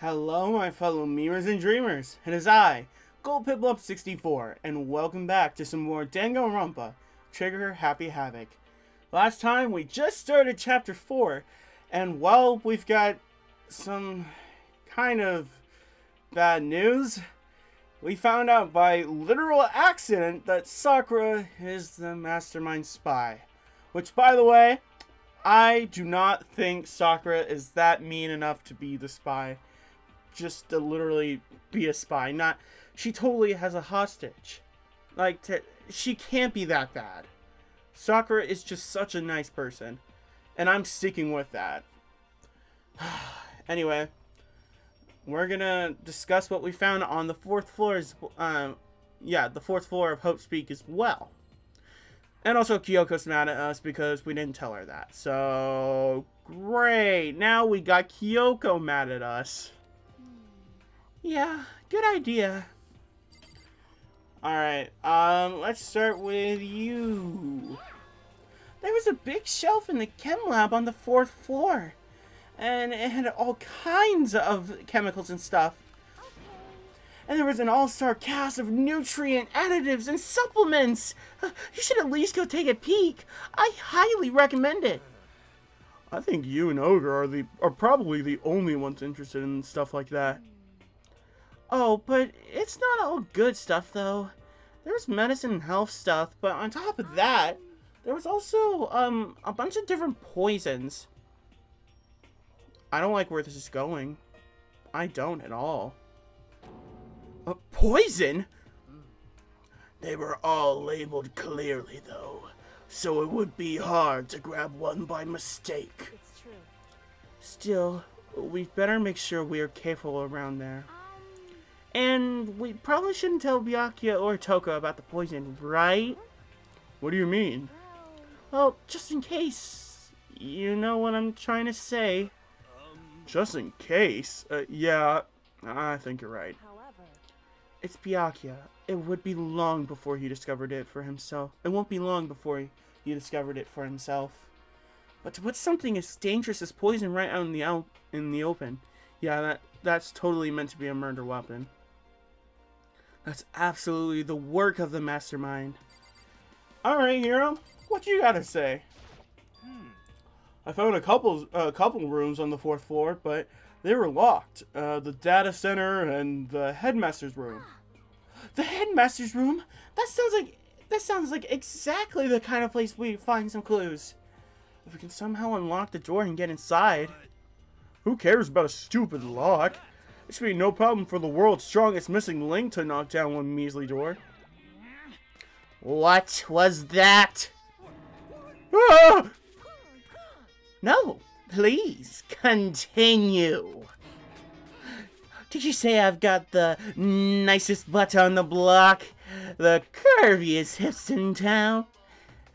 Hello, my fellow memers and dreamers. It is I, Golly-Good 64, and welcome back to some more Danganronpa Trigger Happy Havoc. Last time we just started Chapter 4, and while we've got some kind of bad news, we found out by literal accident that Sakura is the mastermind spy. Which, by the way, I do not think Sakura is that mean enough to be the spy. Just to literally be a spy. She totally has a hostage. She can't be that bad. Sakura is just such a nice person. And I'm sticking with that. Anyway, we're gonna discuss what we found on the fourth floor. The fourth floor of Hope's Peak as well. And also Kyoko's mad at us because we didn't tell her that. So, great. Now we got Kyoko mad at us. Yeah, good idea. Alright, let's start with you. There was a big shelf in the chem lab on the fourth floor. And it had all kinds of chemicals and stuff. And there was an all-star cast of nutrient additives and supplements. You should at least go take a peek. I highly recommend it. I think you and Ogre are probably the only ones interested in stuff like that. Oh, but it's not all good stuff, though. There's medicine and health stuff, but on top of that, there was also, a bunch of different poisons. I don't like where this is going. I don't at all. A poison? They were all labeled clearly, though, so it would be hard to grab one by mistake. It's true. Still, we'd better make sure we are careful around there. And we probably shouldn't tell Byakuya or Toko about the poison, right? What do you mean? Well, just in case. You know what I'm trying to say. Just in case? Yeah, I think you're right. However, it's Byakuya. It would be long before he discovered it for himself. It won't be long before he discovered it for himself. But to put something as dangerous as poison right out in the open, yeah, that's totally meant to be a murder weapon. That's absolutely the work of the mastermind. Alright, Hiro, what you gotta say? I found a couple rooms on the fourth floor, but they were locked. The data center and the headmaster's room. The headmaster's room? That sounds like exactly the kind of place we find some clues. If we can somehow unlock the door and get inside. Who cares about a stupid lock? It should be no problem for the world's strongest missing link to knock down one measly door. What was that? Ah! No, please, continue. Did you say I've got the nicest butt on the block? The curviest hips in town?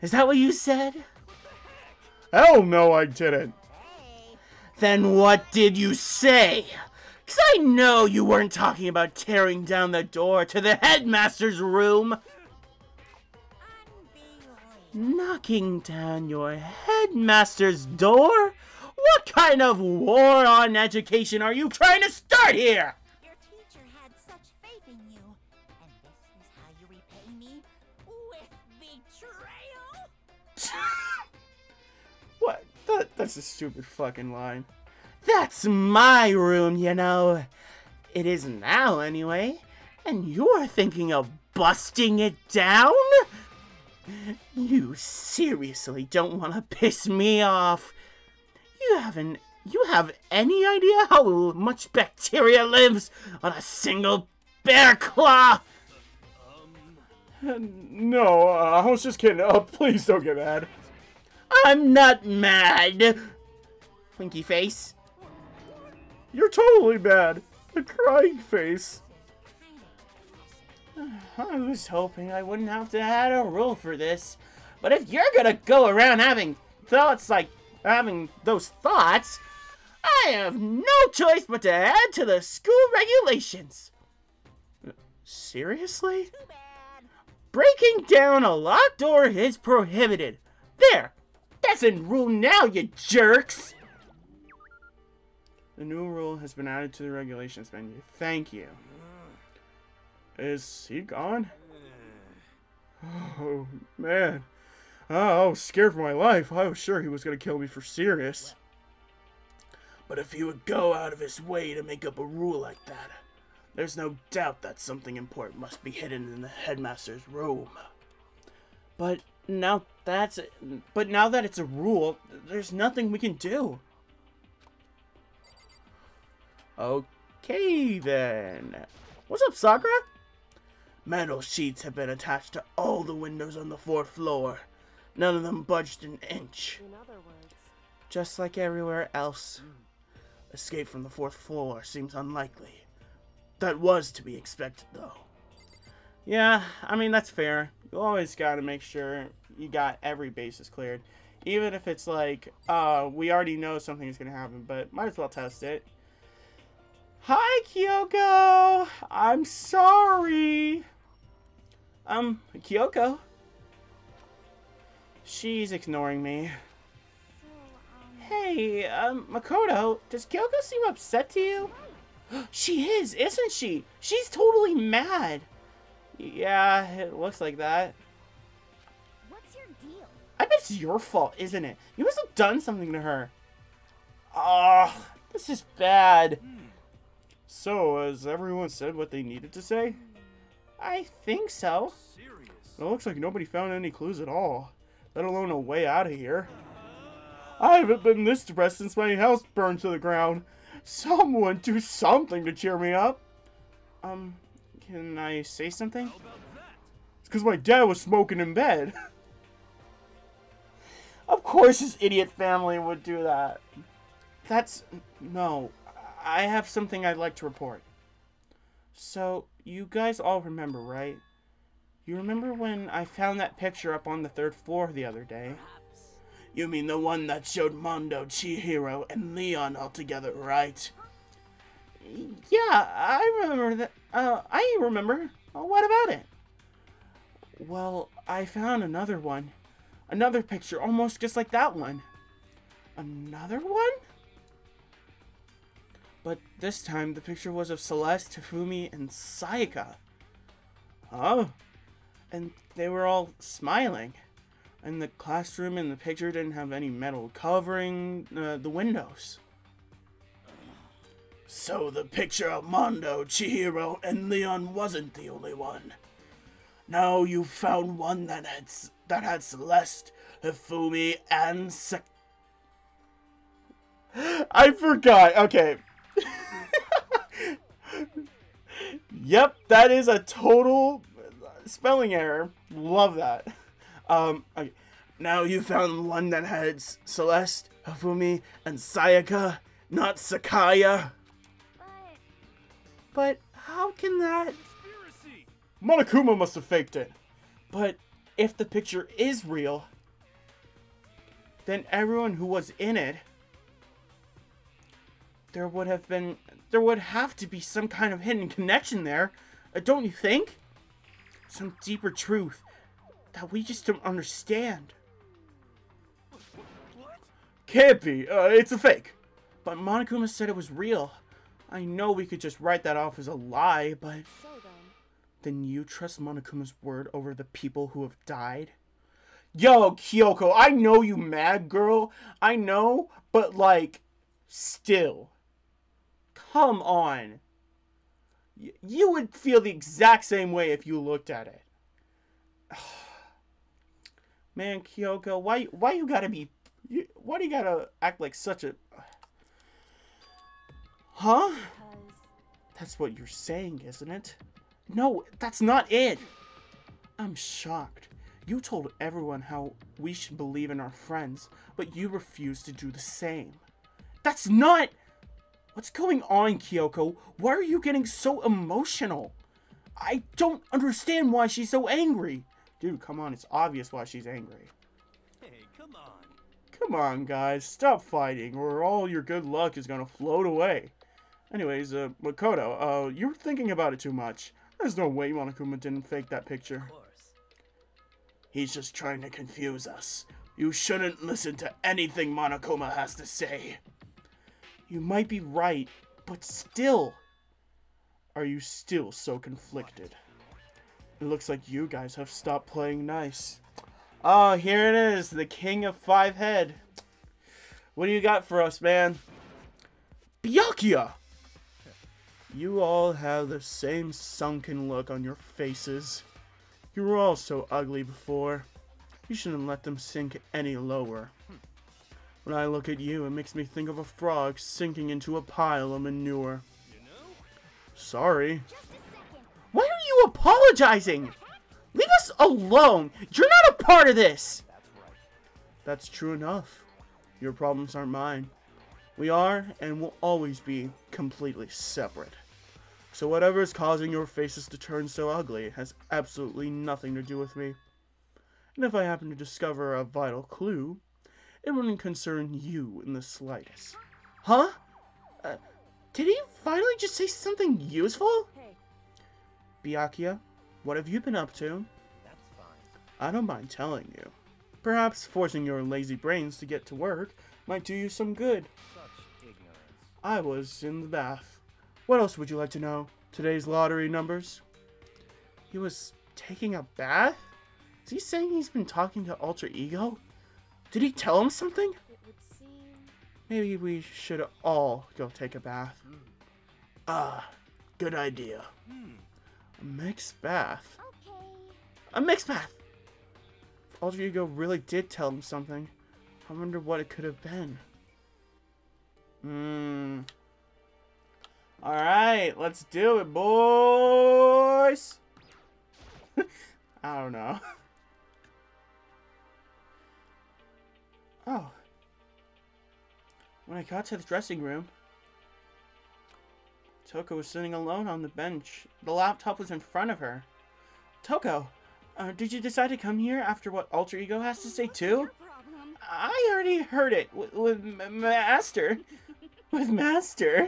Is that what you said? Hell no, I didn't. Then what did you say? 'Cause I know you weren't talking about tearing down the door to the headmaster's room. Knocking down your headmaster's door? What kind of war on education are you trying to start here? your teacher had such faith in you, and this is how you repay me with betrayal? What? That's a stupid fucking line. That's my room, you know. It is now, anyway. And you're thinking of busting it down? You seriously don't want to piss me off. You have any idea how much bacteria lives on a single bear claw? No, I was just kidding. Please don't get mad. I'm not mad. Winky face. You're totally bad. A crying face. I was hoping I wouldn't have to add a rule for this. But if you're gonna go around having thoughts like having those thoughts, I have no choice but to add to the school regulations. Seriously? Too bad. Breaking down a locked door is prohibited. There! That's in rule now, you jerks! The new rule has been added to the regulations menu. Thank you. Is he gone? Oh, man. I was scared for my life. I was sure he was going to kill me for serious. But if he would go out of his way to make up a rule like that, there's no doubt that something important must be hidden in the headmaster's room. But now that it's a rule, there's nothing we can do. Okay then. What's up, Sakura? Metal sheets have been attached to all the windows on the 4th floor. None of them budged an inch. In other words, just like everywhere else. Escape from the 4th floor seems unlikely. That was to be expected, though. Yeah, I mean, that's fair. You always gotta make sure you got every bases cleared. Even if it's like, we already know something is gonna happen, but might as well test it. Hi, Kyoko! I'm sorry! Kyoko? She's ignoring me. Hey, Makoto, does Kyoko seem upset to you? She is, isn't she? She's totally mad. Yeah, it looks like that. What's your deal? I bet it's your fault, isn't it? You must have done something to her. Ugh, this is bad. So, has everyone said what they needed to say? I think so. It looks like nobody found any clues at all, let alone a way out of here. I haven't been this depressed since my house burned to the ground. Someone do something to cheer me up. Can I say something? It's because my dad was smoking in bed. Of course his idiot family would do that. No. I have something I'd like to report. So, you guys all remember, right? You remember when I found that picture up on the 3rd floor the other day? You mean the one that showed Mondo, Chihiro, and Leon all together, right? Yeah, I remember that. I remember. What about it? Well, I found another one. Another picture almost just like that one. Another one? But this time, the picture was of Celeste, Hifumi, and Sayaka. Oh. And they were all smiling. And the classroom in the picture didn't have any metal covering the windows. So the picture of Mondo, Chihiro, and Leon wasn't the only one. Now you found one that had Celeste, Hifumi, and I forgot. Okay. Yep, that is a total spelling error. Love that. Okay. Now you found one that had Celeste, Hifumi, and Sayaka, not Sakaya. But how can that... Monokuma must have faked it. But if the picture is real, then everyone who was in it, there would have to be some kind of hidden connection there, don't you think? Some deeper truth that we just don't understand. Can't be. It's a fake. But Monokuma said it was real. I know we could just write that off as a lie, but... so then you trust Monokuma's word over the people who have died? Yo, Kyoko, I know you mad, girl. I know, but like, still. Come on. You would feel the exact same way if you looked at it. Man, Kyoko, why you gotta be... Why do you gotta act like such a... Huh? That's what you're saying, isn't it? No, that's not it. I'm shocked. You told everyone how we should believe in our friends, but you refused to do the same. That's not... What's going on, Kyoko? Why are you getting so emotional? I don't understand why she's so angry. Dude, come on, it's obvious why she's angry. Hey, come on. Come on, guys, stop fighting, or all your good luck is gonna float away. Anyways, Makoto, you're thinking about it too much. There's no way Monokuma didn't fake that picture. Of course. He's just trying to confuse us. You shouldn't listen to anything Monokuma has to say. You might be right, but still. Are you still so conflicted? It looks like you guys have stopped playing nice. Oh, here it is, the King of Five Head. What do you got for us, man? Byakuya! You all have the same sunken look on your faces. You were all so ugly before. You shouldn't let them sink any lower. When I look at you, it makes me think of a frog sinking into a pile of manure. Sorry. Why are you apologizing? Leave us alone. You're not a part of this. That's true enough. Your problems aren't mine. We are and will always be completely separate. So whatever is causing your faces to turn so ugly has absolutely nothing to do with me. And if I happen to discover a vital clue, it wouldn't concern you in the slightest. Huh? Did he finally just say something useful? Hey. Byakuya, what have you been up to? That's fine. I don't mind telling you. Perhaps forcing your lazy brains to get to work might do you some good. Such ignorance. I was in the bath. What else would you like to know? Today's lottery numbers? He was taking a bath? Is he saying he's been talking to Alter Ego? Did he tell him something? It would seem... Maybe we should all go take a bath. Ah, good idea. A mixed bath. Okay. A mixed bath! If Alter Ego really did tell him something, I wonder what it could have been. Alright, let's do it, boys! I don't know. Oh. When I got to the dressing room, Toko was sitting alone on the bench. The laptop was in front of her. Toko, did you decide to come here after what Alter Ego has to say too? Problem. I already heard it with Master. With Master.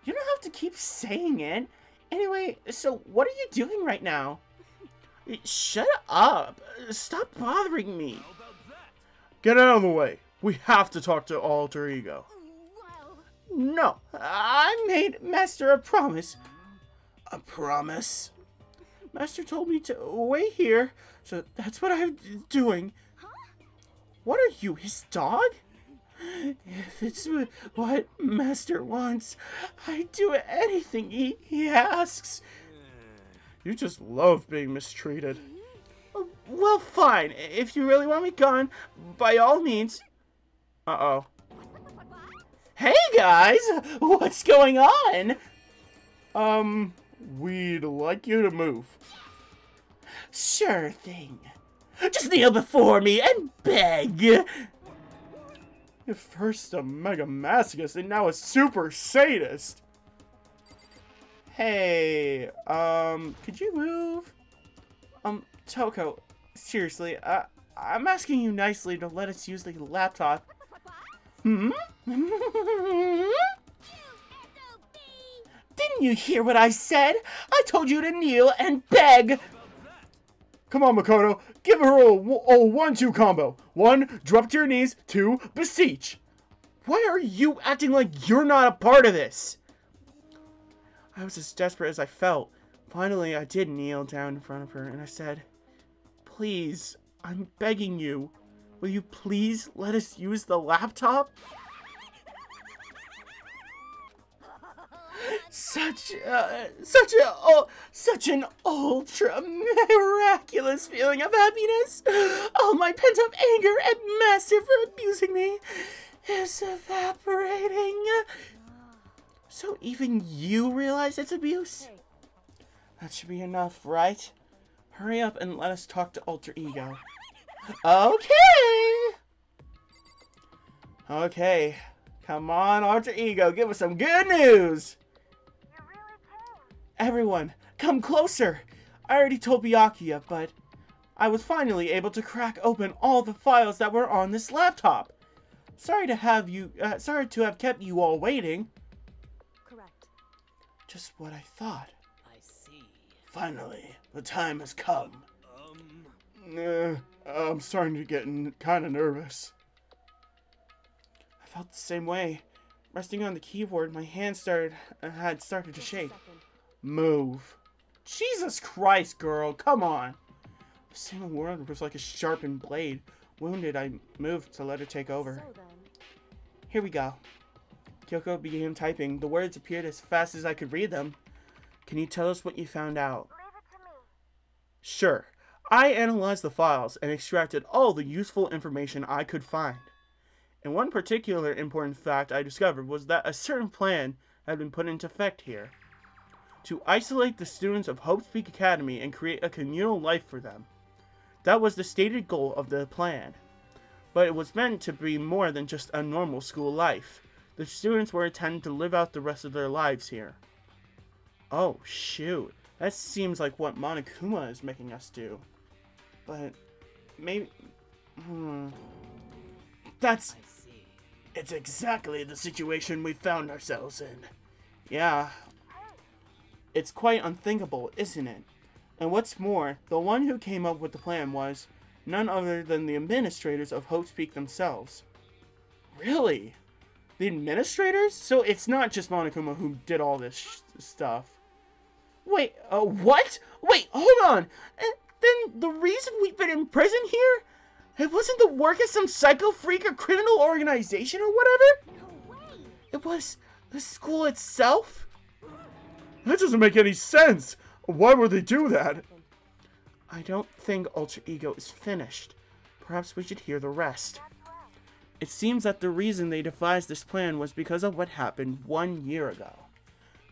You don't have to keep saying it. Anyway, so what are you doing right now? Shut up. Stop bothering me. How about that? Get out of the way. We have to talk to Alter Ego. Well, No, I made Master a promise. A promise? Master told me to wait here, so that's what I'm doing. What are you, his dog? If it's what Master wants, I'd do anything he asks. You just love being mistreated. Well, fine. If you really want me gone, by all means. Uh-oh. Hey, guys! What's going on? We'd like you to move. Sure thing. Just kneel before me and beg. First a mega masochist and now a super sadist. Hey, could you move? Toko, seriously, I'm asking you nicely to let us use the laptop. Hmm? Didn't you hear what I said? I told you to kneel and beg. Come on, Makoto. Give her a 1-2 combo. 1, drop to your knees. 2, beseech. Why are you acting like you're not a part of this? I was as desperate as I felt. Finally, I did kneel down in front of her, and I said, please, I'm begging you. Will you please let us use the laptop? Such an ultra miraculous feeling of happiness. All my pent-up anger at Master for abusing me is evaporating. So even you realize it's abuse? That should be enough, right? Hurry up and let us talk to Alter Ego. Okay! Okay. Come on, Alter Ego, give us some good news! Everyone, come closer! I already told Byakuya, but I was finally able to crack open all the files that were on this laptop. Sorry to have kept you all waiting. correct. Just what I thought. I see. Finally, the time has come. I'm starting to get kind of nervous. I felt the same way. Resting on the keyboard, my hand had started to shake. Move. Jesus Christ, girl, come on. The single word was like a sharpened blade. Wounded, I moved to let her take over. Here we go. Kyoko began typing. The words appeared as fast as I could read them. Can you tell us what you found out? Leave it to me. Sure. I analyzed the files and extracted all the useful information I could find. And one particular important fact I discovered was that a certain plan had been put into effect here. To isolate the students of Hope's Peak Academy and create a communal life for them. That was the stated goal of the plan. But it was meant to be more than just a normal school life. The students were intended to live out the rest of their lives here. Oh, shoot. That seems like what Monokuma is making us do. But, maybe... That's... I see. It's exactly the situation we found ourselves in. Yeah. It's quite unthinkable, isn't it? And what's more, the one who came up with the plan was none other than the administrators of Hope's Peak themselves. Really? The administrators? So it's not just Monokuma who did all this stuff. Wait, what? Wait, hold on! And then the reason we've been in prison here? It wasn't the work of some psycho freak or criminal organization or whatever? No way! It was the school itself? That doesn't make any sense! Why would they do that? I don't think Alter Ego is finished. Perhaps we should hear the rest. It seems that the reason they devised this plan was because of what happened 1 year ago.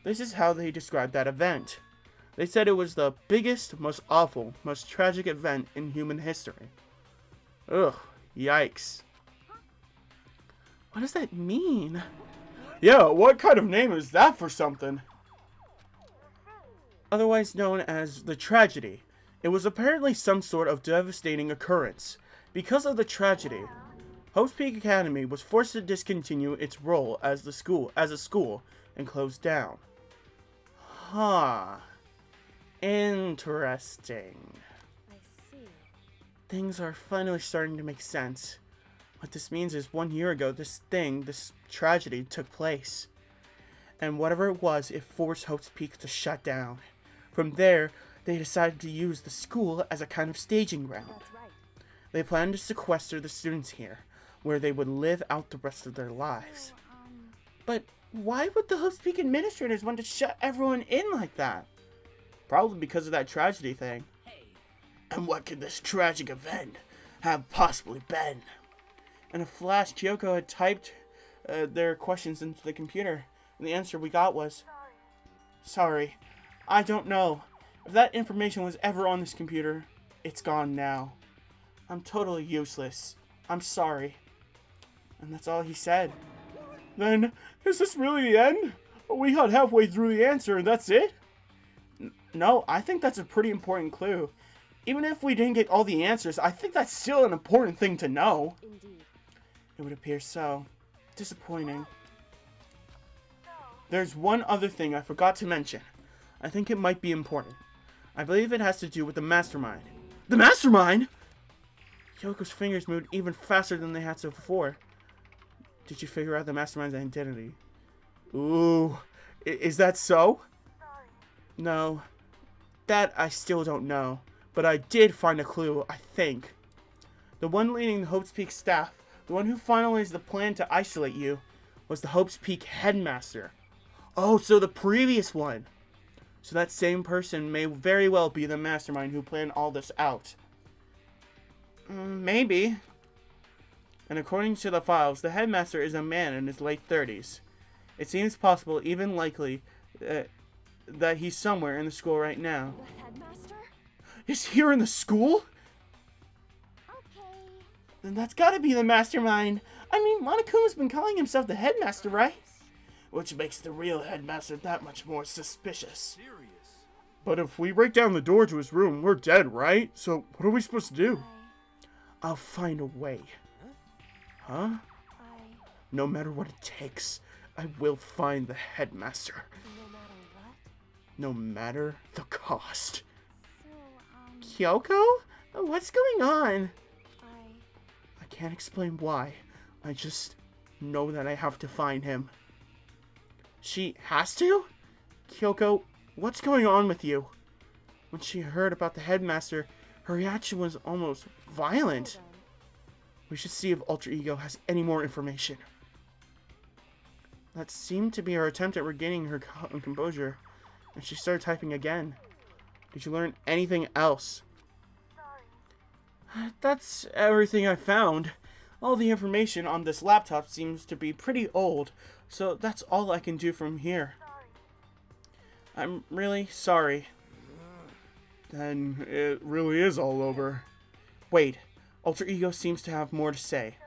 This is how they described that event. They said it was the biggest, most awful, most tragic event in human history. Ugh, yikes. What does that mean? Yeah, what kind of name is that for something? Otherwise known as the tragedy. It was apparently some sort of devastating occurrence. Because of the tragedy, Hope's Peak Academy was forced to discontinue its role as a school and closed down. Huh. Interesting. I see. Things are finally starting to make sense. What this means is 1 year ago, this tragedy took place. And whatever it was, it forced Hope's Peak to shut down. From there, they decided to use the school as a kind of staging ground. That's right. They planned to sequester the students here, where they would live out the rest of their lives. But why would the Hope's Peak administrators want to shut everyone in like that? Probably because of that tragedy thing. Hey, And what could this tragic event have possibly been? In a flash, Kyoko had typed their questions into the computer, and the answer we got was, "Sorry, I don't know. If that information was ever on this computer, it's gone now. I'm totally useless. I'm sorry." And that's all he said. Then, is this really the end? We got halfway through the answer and that's it? No, I think that's a pretty important clue. Even if we didn't get all the answers, I think that's still an important thing to know. Indeed. It would appear so. Disappointing. There's one other thing I forgot to mention. I think it might be important. I believe it has to do with the mastermind. The mastermind?! Kyoko's fingers moved even faster than they had so before. Did you figure out the mastermind's identity? Ooh, is that so? No, that I still don't know. But I did find a clue, I think. The one leading the Hope's Peak staff, the one who finalized the plan to isolate you, was the Hope's Peak headmaster. Oh, so the previous one. So that same person may very well be the mastermind who planned all this out. Maybe. And according to the files, the headmaster is a man in his late 30s. It seems possible, even likely, that he's somewhere in the school right now. The headmaster? Is here in the school? Okay. Then that's gotta be the mastermind. I mean, Monokuma's been calling himself the headmaster, right? Which makes the real headmaster that much more suspicious. But if we break down the door to his room, we're dead, right? So what are we supposed to do? I'll find a way. Huh? No matter what it takes, I will find the headmaster. No matter what? No matter the cost. So, Kyoko? What's going on? I I can't explain why. I just know that I have to find him. She has to? Kyoko, what's going on with you? When she heard about the headmaster, her reaction was almost violent. Hold on. We should see if Alter Ego has any more information. That seemed to be her attempt at regaining her composure, and she started typing again. Did you learn anything else? That's everything I found. All the information on this laptop seems to be pretty old, so that's all I can do from here. I'm really sorry. Then it really is all over. Wait, Alter Ego seems to have more to say.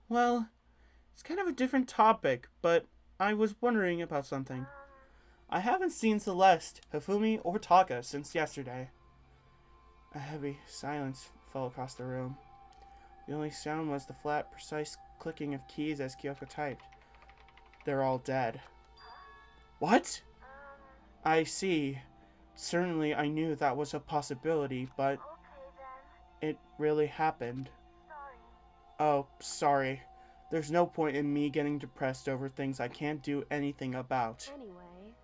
Well, it's kind of a different topic, but I was wondering about something. I haven't seen Celeste, Hifumi, or Taka since yesterday. A heavy silence fell across the room. The only sound was the flat, precise clicking of keys as Kyoko typed. They're all dead. What? I see. Certainly I knew that was a possibility, but it really happened. Oh, sorry. There's no point in me getting depressed over things I can't do anything about. Anyway,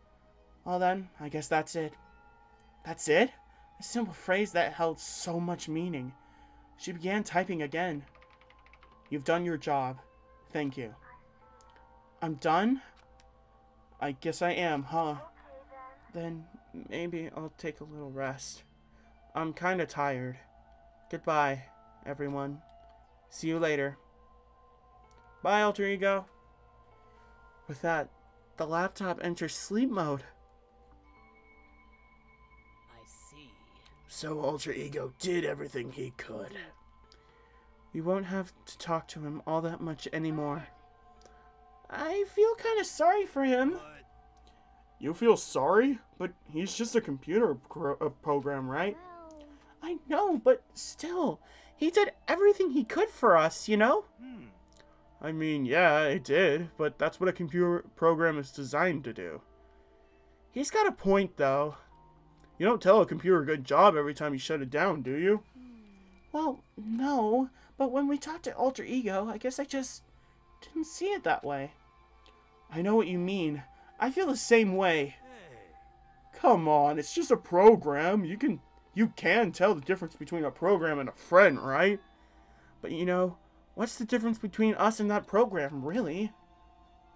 Well then, I guess that's it. That's it? A simple phrase that held so much meaning. She began typing again. You've done your job. Thank you. I'm done? I guess I am, huh? Then maybe I'll take a little rest. I'm kinda tired. Goodbye, everyone. See you later. Bye, Alter Ego. With that, the laptop enters sleep mode. I see. So Alter Ego did everything he could. You won't have to talk to him all that much anymore. I feel kind of sorry for him. You feel sorry? But he's just a computer program, right? well, I know, but still, he did everything he could for us, you know? I mean, yeah, it did, but that's what a computer program is designed to do. He's got a point, though. You don't tell a computer good job every time you shut it down, do you? Well, no, but when we talked to Alter Ego, I guess I just didn't see it that way. I know what you mean. I feel the same way. Come on, it's just a program. You can tell the difference between a program and a friend, right? But you know, what's the difference between us and that program, really?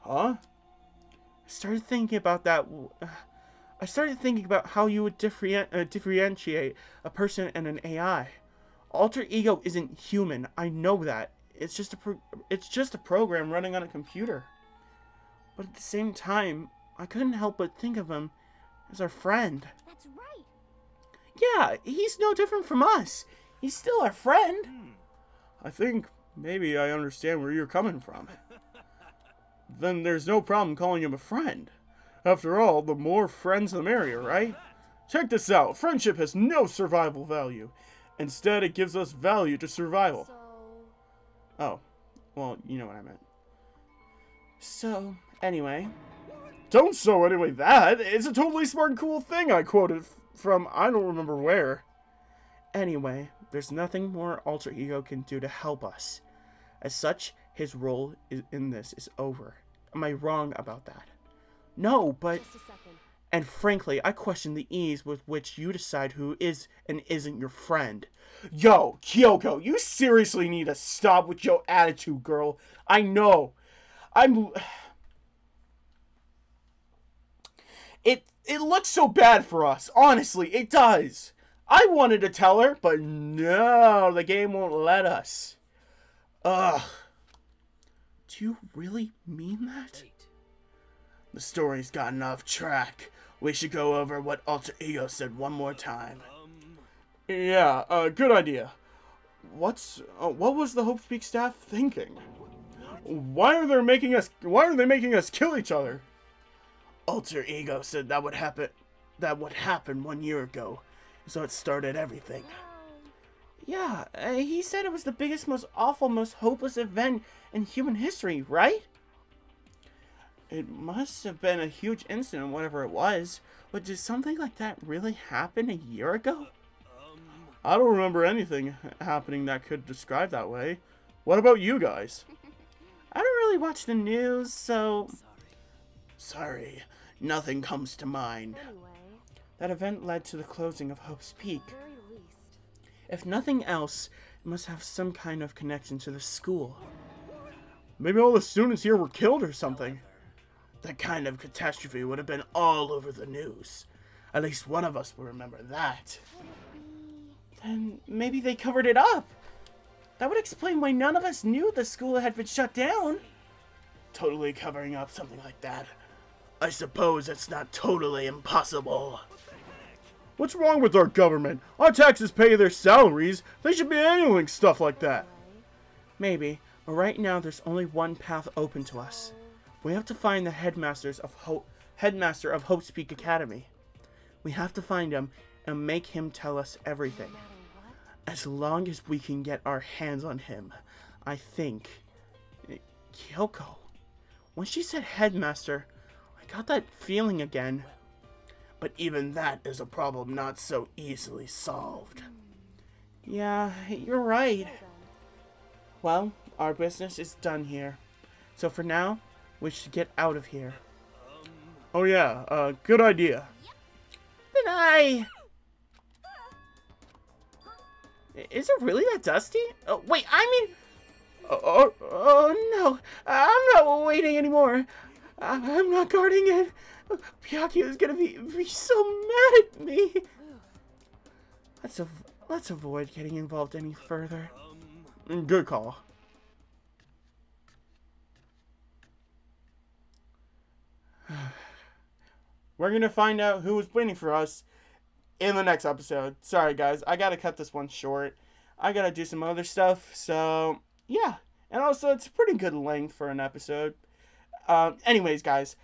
Huh? I started thinking about that. I started thinking about how you would differentiate a person and an AI. Alter Ego isn't human. I know that. It's just a program running on a computer. But at the same time, I couldn't help but think of him as our friend. That's right. Yeah, he's no different from us. He's still our friend. I think maybe I understand where you're coming from. Then there's no problem calling him a friend. After all, the more friends the merrier, right? Check this out. Friendship has no survival value. Instead, it gives us value to survival. so Oh, well, you know what I meant. So, anyway. Don't so anyway that. It's a totally smart and cool thing I quoted from I don't remember where. Anyway, there's nothing more Alter Ego can do to help us. As such, his role in this is over. Am I wrong about that? No, but... just a second. And frankly, I question the ease with which you decide who is and isn't your friend. Yo, Kyoko, you seriously need to stop with your attitude, girl. I know. It looks so bad for us. Honestly, it does. I wanted to tell her, but no, the game won't let us. Ugh. Do you really mean that? Wait. The story's gotten off track. We should go over what Alter Ego said one more time. Yeah, good idea. What was the Hope Speak staff thinking? Why are they making us kill each other? Alter Ego said that would happen 1 year ago. So it started everything. Yeah, he said it was the biggest, most awful, most hopeless event in human history, right? It must have been a huge incident, whatever it was. But did something like that really happen a year ago? I don't remember anything happening that could describe that way. What about you guys? I don't really watch the news, so Sorry, nothing comes to mind. Anyway, That event led to the closing of Hope's Peak. very least. If nothing else, it must have some kind of connection to the school. Maybe all the students here were killed or something. That kind of catastrophe would have been all over the news. At least one of us will remember that. Then maybe they covered it up. That would explain why none of us knew the school had been shut down. Totally covering up something like that. I suppose it's not totally impossible. What's wrong with our government? Our taxes pay their salaries. They should be handling stuff like that. Maybe, but right now there's only one path open to us. We have to find the headmaster of Hope's Peak Academy. We have to find him and make him tell us everything. As long as we can get our hands on him, I think. Kyoko. When she said headmaster, I got that feeling again. But even that is a problem not so easily solved. Yeah, you're right. Well, our business is done here. So for now, we should get out of here. Oh yeah, good idea. Then Is it really that dusty? Oh, wait, I mean... Oh no, I'm not waiting anymore. I'm not guarding it. Pyakio is gonna be so mad at me. Let's avoid getting involved any further. Good call. We're gonna find out who was waiting for us in the next episode. Sorry guys, I gotta cut this one short. I gotta do some other stuff, so yeah. And also, it's a pretty good length for an episode. Anyways, guys,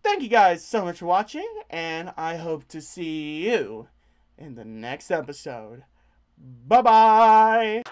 thank you guys so much for watching, and I hope to see you in the next episode. Bye-bye!